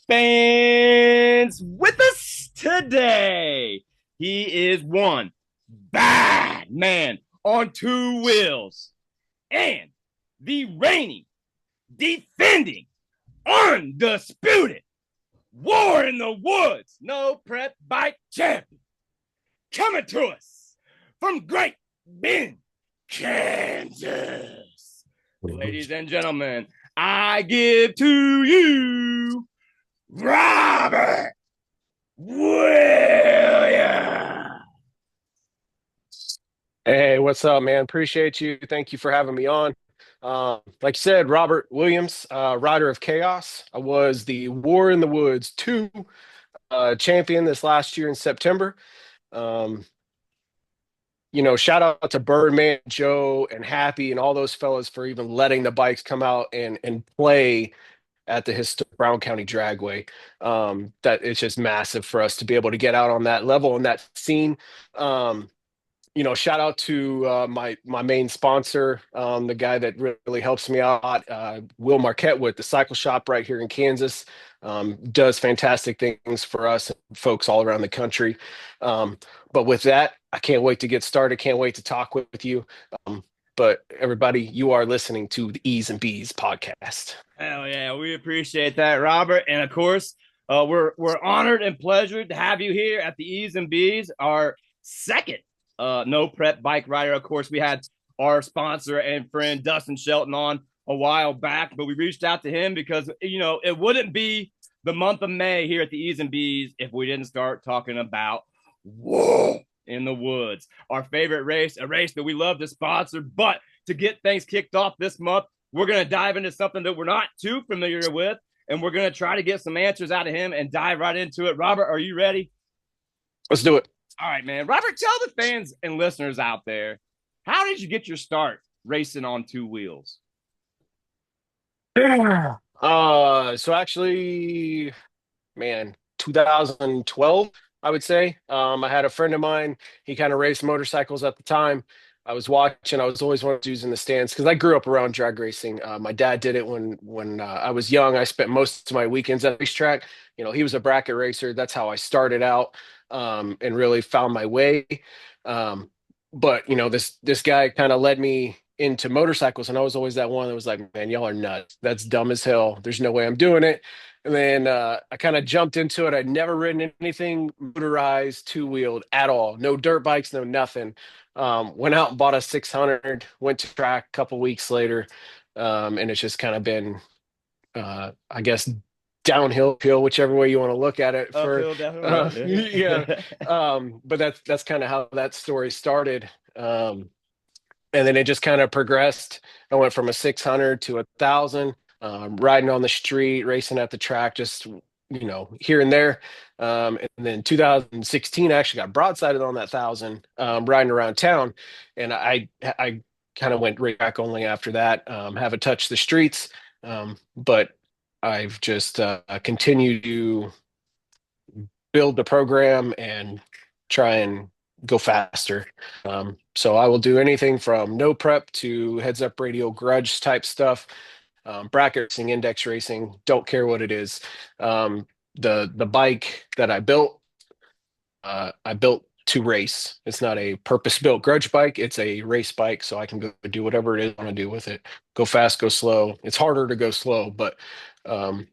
fans with us today. He is one bad man on two wheels and the reigning, defending, undisputed War in the Woods no prep bike champion. Coming to us from Great Bend, Kansas. Ladies and gentlemen, I give to you Robert Williams. Hey, what's up, man? Appreciate you. Thank you for having me on. Like you said, Robert Williams, Rider of Chaos. I was the War in the Woods 2 champion this last year in September. Um, Shout out to Birdman, Joe, and Happy, and all those fellas for even letting the bikes come out and play at the historic Brown County Dragway. That it's just massive for us to be able to get out on that level and that scene. Shout out to my main sponsor, the guy that really helps me out, Will Marquette with the Cycle Shop right here in Kansas. Does fantastic things for us and folks all around the country. But with that, I can't wait to get started. Can't wait to talk with you. But everybody, you are listening to the E's and B's podcast. Hell yeah, we appreciate that, Robert. And of course, we're honored and pleasured to have you here at the E's and B's, our second no prep bike rider. Of course, we had our sponsor and friend Dustin Shelton on a while back, but we reached out to him because it wouldn't be the month of May here at the E's and B's if we didn't start talking about War in the Woods, our favorite race, a race that we love to sponsor. But to get things kicked off this month, we're going to dive into something that we're not too familiar with, and we're going to try to get some answers out of him and dive right into it. Robert, are you ready? Let's do it. All right, man. Robert, tell the fans and listeners out there, how did you get your start racing on two wheels? So actually, man, 2012, I would say. I had a friend of mine. He kind of raced motorcycles at the time. I was watching. I was always one of those in the stands because I grew up around drag racing. My dad did it when I was young. I spent most of my weekends at the racetrack. He was a bracket racer. That's how I started out, and really found my way. Um, but this guy kind of led me into motorcycles, and I was always that one that was like, man, y'all are nuts. That's dumb as hell. There's no way I'm doing it. And then I kind of jumped into it. I'd never ridden anything motorized, two-wheeled at all. No dirt bikes, no nothing. Went out and bought a 600, went to track a couple weeks later. And it's just kind of been, I guess, downhill, hill, whichever way you want to look at it for, Uphill, downhill. yeah. But that's kind of how that story started. And then it just kind of progressed. I went from a 600 to 1,000, riding on the street, racing at the track, just here and there. And then 2016, I actually got broadsided on that 1,000, riding around town, and I kind of went right back only after that. Haven't touched the streets, but I've just continued to build the program and try and go faster. So I will do anything from no prep to heads up radio grudge type stuff, bracket racing, index racing, don't care what it is. The bike that I built to race. It's not a purpose-built grudge bike. It's a race bike, so I can go do whatever it is I want to do with it. Go fast, go slow. It's harder to go slow, but um,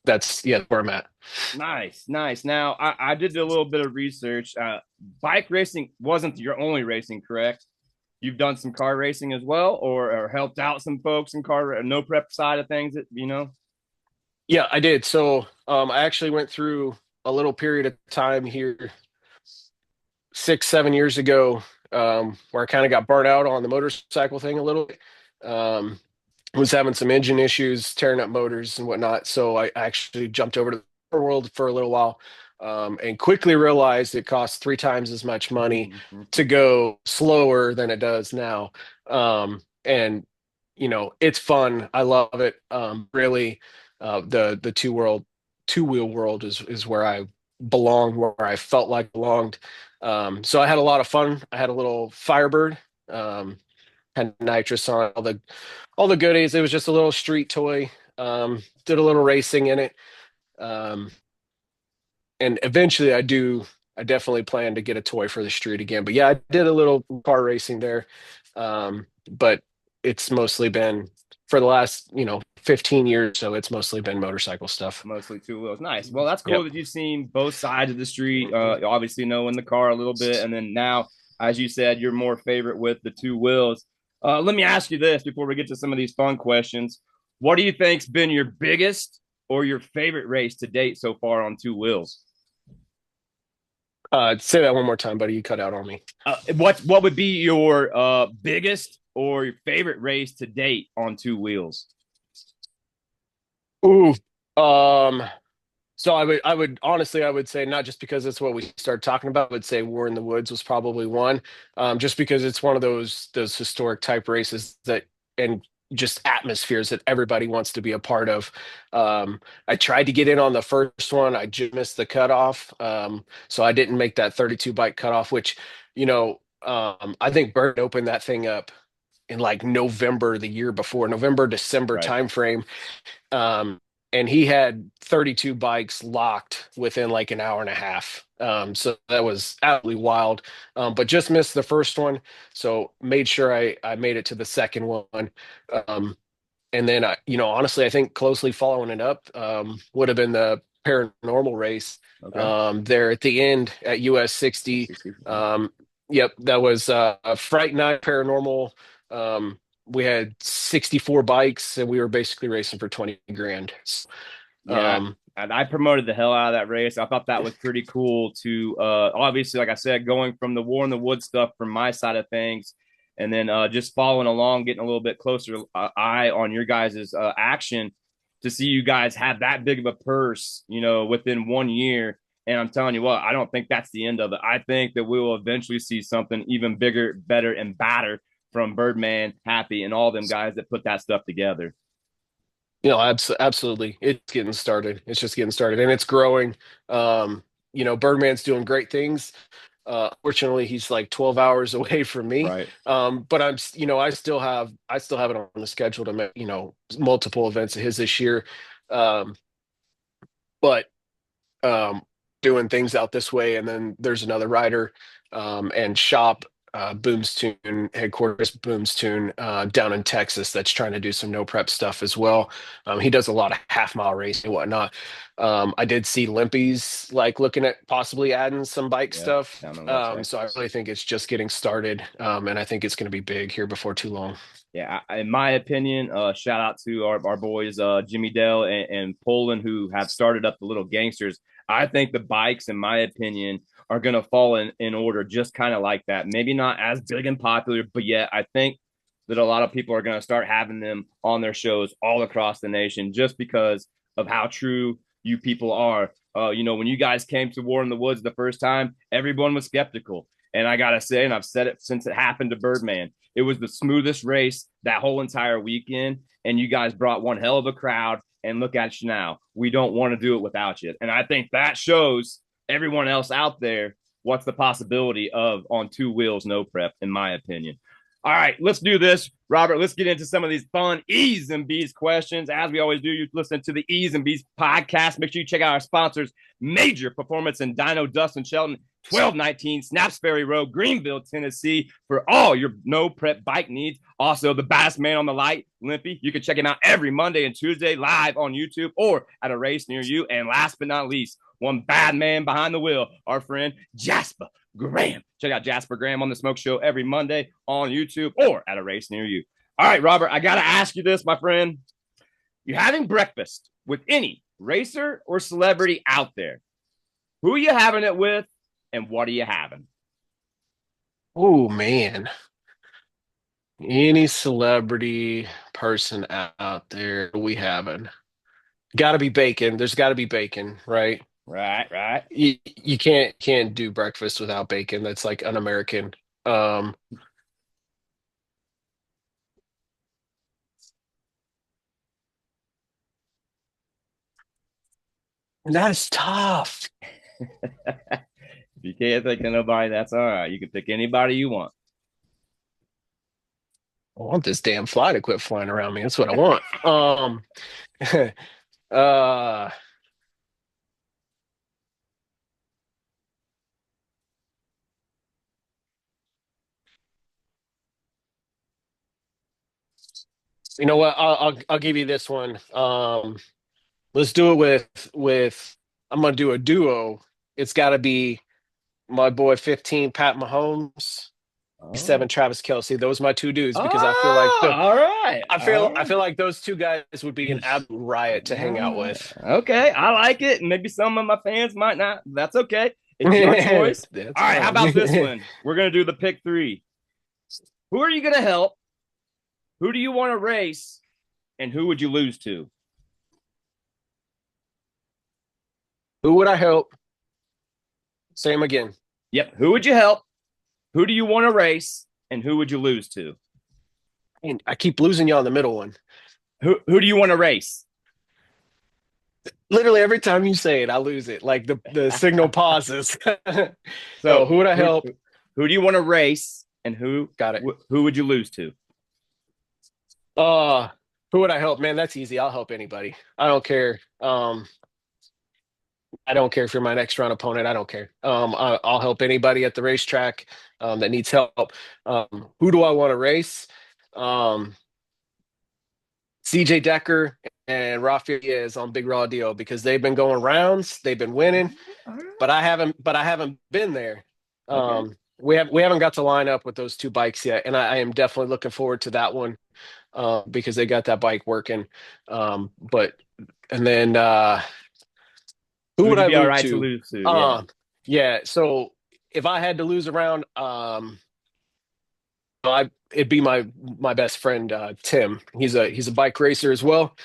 that's where I'm at. Nice, nice. Now, I did a little bit of research. Bike racing wasn't your only racing, correct? You've done some car racing as well, or helped out some folks in car no prep side of things. Yeah, I did. So I actually went through a little period of time here 6, 7 years ago, where I kind of got burnt out on the motorcycle thing a little bit. Was having some engine issues, tearing up motors and whatnot. So I actually jumped over to the world for a little while, and quickly realized it costs 3 times as much money to go slower than it does now. And it's fun. I love it. Really, the two wheel world is where I belong, where I felt like I belonged. So I had a lot of fun. I had a little Firebird, had nitrous on all the goodies. It was just a little street toy. Did a little racing in it. Um, and eventually I definitely plan to get a toy for the street again. But yeah, I did a little car racing there. But it's mostly been for the last, 15 years. So it's mostly been motorcycle stuff. Mostly two wheels. Nice. Well, that's cool Yep. that you've seen both sides of the street. Obviously knowing the car a little bit, and then now, as you said, you're more favorite with the two wheels. Let me ask you this before we get to some of these fun questions. What do you think's been your biggest or your favorite race to date so far on two wheels? Say that one more time, buddy. You cut out on me. What would be your biggest or your favorite race to date on two wheels? Ooh. Um, so I would honestly, I would say not just because it's what we started talking about, I would say War in the Woods was probably one. Just because it's one of those historic type races that and just atmospheres that everybody wants to be a part of. I tried to get in on the first one. I just missed the cutoff. So I didn't make that 32 bike cutoff, which, I think Bert opened that thing up in like November the year before, November, December Right. timeframe. Um, and he had 32 bikes locked within like an hour and a half. So that was absolutely wild. But just missed the first one. So made sure I made it to the second one. Um, and then honestly, I think closely following it up would have been the paranormal race Okay. there at the end at US 60. Yep, that was a Fright Night Paranormal. We had 64 bikes and we were basically racing for 20 grand. Yeah, Um, and I promoted the hell out of that race. I thought that was pretty cool to obviously, like I said, going from the War in the Wood stuff from my side of things, and then just following along, getting a little bit closer eye on your guys' action to see you guys have that big of a purse, within 1 year. And I'm telling you what, I don't think that's the end of it. I think that we will eventually see something even bigger, better, and badder from Birdman, Happy, and all them guys that put that stuff together. absolutely. It's getting started. It's just getting started and it's growing. Birdman's doing great things. Fortunately, he's like 12 hours away from me. Right. But I still have it on the schedule to make, multiple events of his this year. Um, but um, doing things out this way. And then there's another rider and shop, Booms Tune, headquarters Booms Tune down in Texas that's trying to do some no prep stuff as well. He does a lot of half mile racing and whatnot. I did see Limpy's like looking at possibly adding some bike Yeah, stuff. down on the website. So I really think it's just getting started. And I think it's going to be big here before too long. Yeah, in my opinion, shout out to our boys Jimmy Dell and Poland who have started up the Little Gangsters. I think the bikes, in my opinion, are going to fall in order just kind of like that. Maybe not as big and popular, but yet I think that a lot of people are going to start having them on their shows all across the nation just because of how true you people are. When you guys came to War in the Woods the first time, everyone was skeptical. And I got to say, and I've said it since it happened to Birdman, it was the smoothest race that whole entire weekend. And you guys brought one hell of a crowd. And look at you now. We don't want to do it without you. And I think that shows everyone else out there what's the possibility of on two wheels, no prep, in my opinion. All right, let's do this. Robert, let's get into some of these fun E's and B's questions. As we always do, you listen to the E's and B's podcast. Make sure you check out our sponsors, Major Performance and Dyno Dustin Shelton, 1219 Snaps Ferry Road, Greenville, Tennessee, for all your no prep bike needs. Also, the baddest man on the light, Limpy. You can check him out every Monday and Tuesday live on YouTube or at a race near you. And last but not least, one bad man behind the wheel, our friend Jasper Graham. Check out Jasper Graham on the Smoke Show every Monday on YouTube or at a race near you. All right, Robert, I got to ask you this, my friend. You're having breakfast with any racer or celebrity out there. Who are you having it with and what are you having? Oh man. Any celebrity person out there we having? Got to be bacon. There's got to be bacon, right? Right. You can't do breakfast without bacon. That's like un-American. Um, and that is tough. If you can't think of nobody, that's all right. You can pick anybody you want. I want this damn fly to quit flying around me. That's what I want. Uh, You know what? I'll give you this one. Let's do it with. I'm gonna do a duo. It's got to be my boy 15 Pat Mahomes, Oh. 7 Travis Kelsey. Those are my two dudes because I feel like Oh, all right. All I right. feel like those two guys would be an absolute riot to hang out All with. right. Okay. I like it. Maybe some of my fans might not. That's okay. It's your choice. That's All right. How about this fine. one? We're going to do the pick three. Who are you going to help? Who do you want to race? And who would you lose to? Who would I help? Same again. Yep. Who would you help? Who do you want to race? And who would you lose to? And I keep losing you on the middle one. Who do you want to race? Literally every time you say it, I lose it. Like the signal pauses. So So who would I help? who do you want to race? And Got it. who would you lose to? Uh, who would I help? Man, that's easy. I'll help anybody. I don't care. I don't care if you're my next round opponent. I don't care. I'll help anybody at the racetrack that needs help. Who do I want to race? Um, CJ Decker and Rafael is on Big Raw Deal because they've been going rounds, they've been winning, All right. but I haven't been there. Okay. We haven't got to line up with those two bikes yet, and I am definitely looking forward to that one because they got that bike working. But and then who Who'd would you I be all lose right to to? lose to? Yeah. Um, yeah. So if I had to lose around, it'd be my best friend Tim. He's a bike racer as well.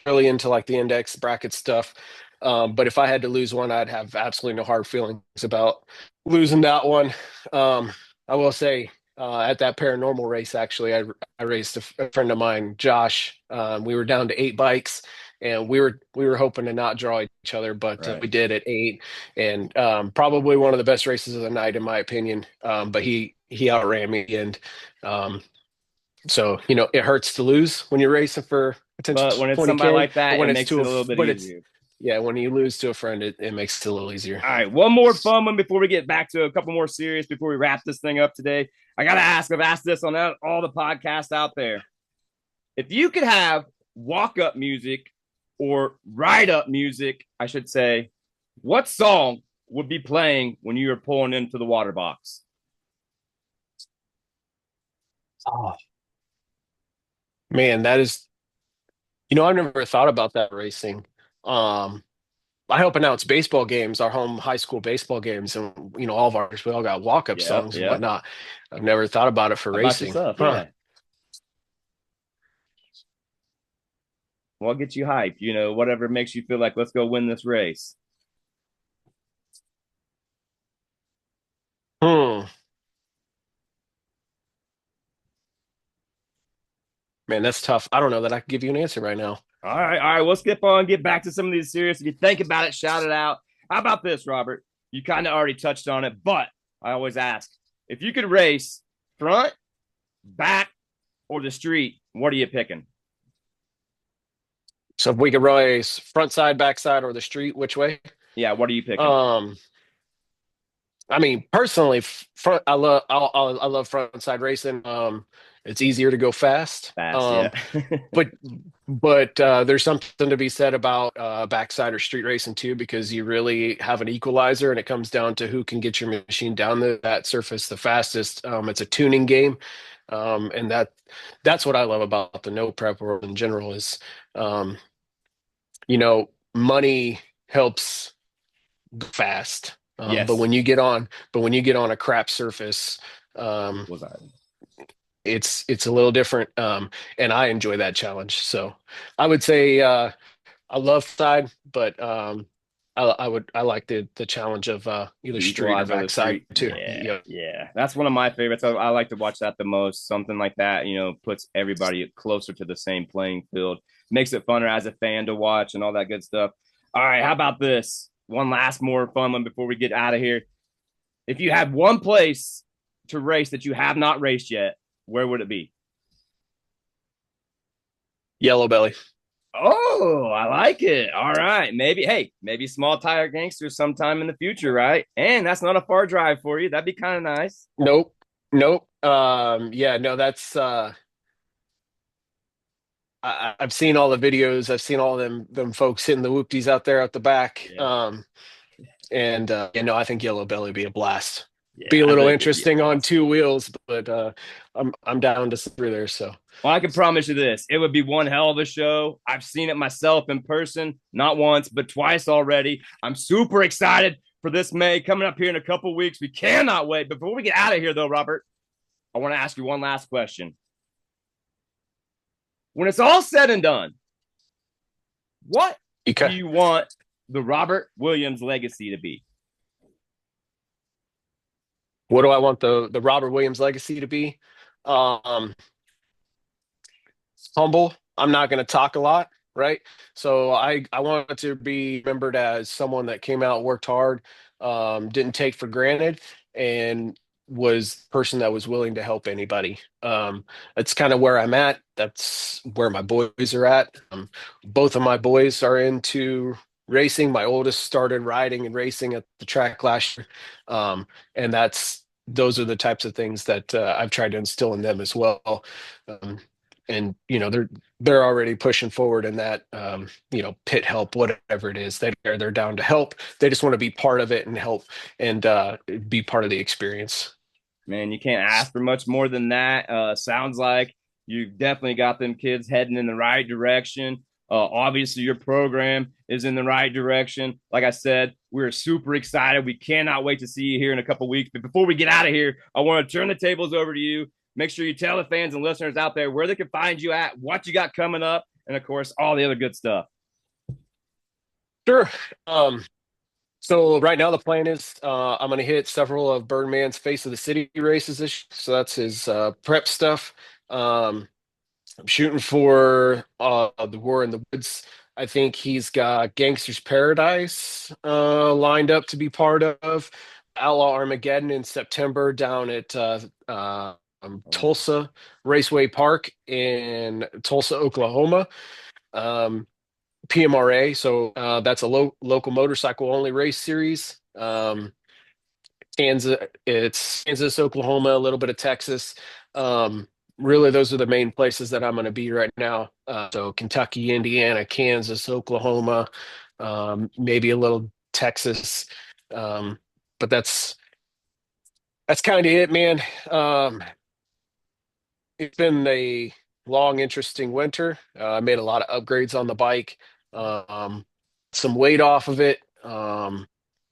Really into like the index bracket stuff. But if I had to lose one, I'd have absolutely no hard feelings about losing that one. I will say at that paranormal race, actually, I raced a friend of mine, Josh. We were down to 8 bikes, and we were hoping to not draw each other, but Right. we did at 8, and probably one of the best races of the night, in my opinion. But he outran me, and um, so it hurts to lose when you're racing for potential But when it's somebody 20K, like but that, it when it's makes to it a little bit but it's easier. yeah, when you lose to a friend, it makes it a little easier. All right, one more fun one before we get back to a couple more serious before we wrap this thing up today. I gotta ask. I've asked this on all the podcasts out there. If you could have walk up music or ride up music, I should say, what song would be playing when you are pulling into the water box? Oh man, that is I've never thought about that racing. Um, I help announce baseball games, our home high school baseball games, and all of ours, we all got walk-up Yep, songs and yep. whatnot. I've never thought about it for How about racing. yourself? Huh. Yeah. What gets you hyped? Whatever makes you feel like let's go win this race. Hmm. Man, that's tough. I don't know that I can give you an answer right now. All right. We'll skip on, get back to some of these serious. If you think about it, shout it out. How about this, Robert? You kind of already touched on it, but I always ask if you could race front, back, or the street, what are you picking? So if we could race front side, back side, or the street, which way? Yeah, what are you picking? Um, I mean, personally, front. I love front side racing. It's easier to go fast. Fast, yeah. But there's something to be said about backside or street racing too, because you really have an equalizer, and it comes down to who can get your machine down that surface the fastest. It's a tuning game, and that's what I love about the no prep world in general is, um, money helps go fast. Yes. But when you get on a crap surface, um, Was I? it's a little different. And I enjoy that challenge. So I would say I love side, but I like the challenge of either The street or Equalizer of the backside Street. too. Yeah, Yeah. yeah. That's one of my favorites. I like to watch that the most. Something like that, puts everybody closer to the same playing field. Makes it funner as a fan to watch and all that good stuff. All right, how about this? One last more fun one before we get out of here. If you had one place to race that you have not raced yet, where would it be? Yellow belly. Oh, I like it. All right. Maybe small tire gangsters sometime in the future, right? And that's not a far drive for you. That'd be kind of nice. Nope. Nope. Yeah, no, that's I've seen all the videos. I've seen all them folks hitting the whoopties out there at the back. Yeah. And I think Yellow Belly be a blast. Be Yeah, a I little think it'd be interesting on awesome. two wheels, but I'm down to see through there. So Well, I can promise you this. It would be one hell of a show. I've seen it myself in person, not once, but twice already. I'm super excited for this May coming up here in a couple weeks. We cannot wait. Before we get out of here, though, Robert, I want to ask you one last question. When it's all said and done, what do okay. you want the Robert Williams legacy to be? What do I want the Robert Williams legacy to be? Um, Humble. I'm not going to talk a lot, right? So I want to be remembered as someone that came out, worked hard, didn't take for granted, and was the person that was willing to help anybody. That's kind of where I'm at. That's where my boys are at. Both of my boys are into racing. My oldest started riding and racing at the track last year, and those are the types of things that I've tried to instill in them as well. Um, and they're already pushing forward in that pit help, whatever it is, they're down to help. They just want to be part of it and help and be part of the experience. Man, you can't ask for much more than that. Sounds like you've definitely got them kids heading in the right direction. Obviously, your program is in the right direction. Like I said, we're super excited. We cannot wait to see you here in a couple weeks. But before we get out of here, I want to turn the tables over to you. Make sure you tell the fans and listeners out there where they can find you at, what you got coming up, and of course, all the other good stuff. Sure. So right now the plan is I'm going to hit several of Birdman's Face of the City races this year. So that's his prep stuff. I'm shooting for the War in the Woods. I think he's got Gangster's Paradise lined up to be part of. Outlaw Armageddon in September down at Tulsa Raceway Park in Tulsa, Oklahoma. PMRA, so that's a local motorcycle only race series. It's Kansas, Oklahoma, a little bit of Texas. Really, those are the main places that I'm going to be right now. So Kentucky, Indiana, Kansas, Oklahoma, maybe a little Texas. But that's kind of it, man. It's been a long, interesting winter. I made a lot of upgrades on the bike, um, some weight off of it,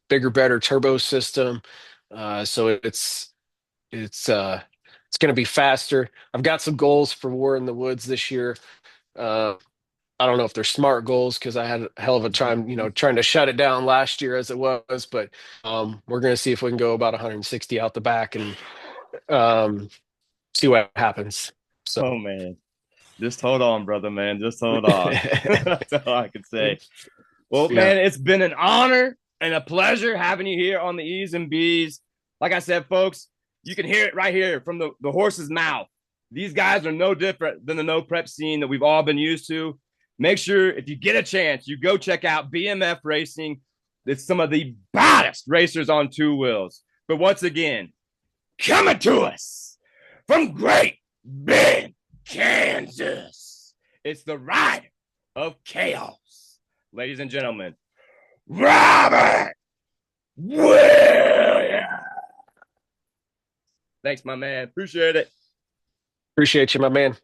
bigger, better turbo system. So it's going to be faster. I've got some goals for War in the Woods this year. Uh, I don't know if they're smart goals because I had a hell of a time, trying to shut it down last year as it was. But we're going to see if we can go about 160 out the back and um, see what happens. So, Oh, man. Just hold on, brother, man. Just hold on. That's all I can say. Well, yeah, man, it's been an honor and a pleasure having you here on the E's and B's. Like I said, folks, you can hear it right here from the horse's mouth. These guys are no different than the no prep scene that we've all been used to. Make sure if you get a chance, you go check out BMF Racing. It's some of the baddest racers on two wheels. But once again, coming to us from Great Bend, Kansas, it's the rider of chaos. Ladies and gentlemen, Robert Williams. Thanks, my man. Appreciate it. appreciate you, my man.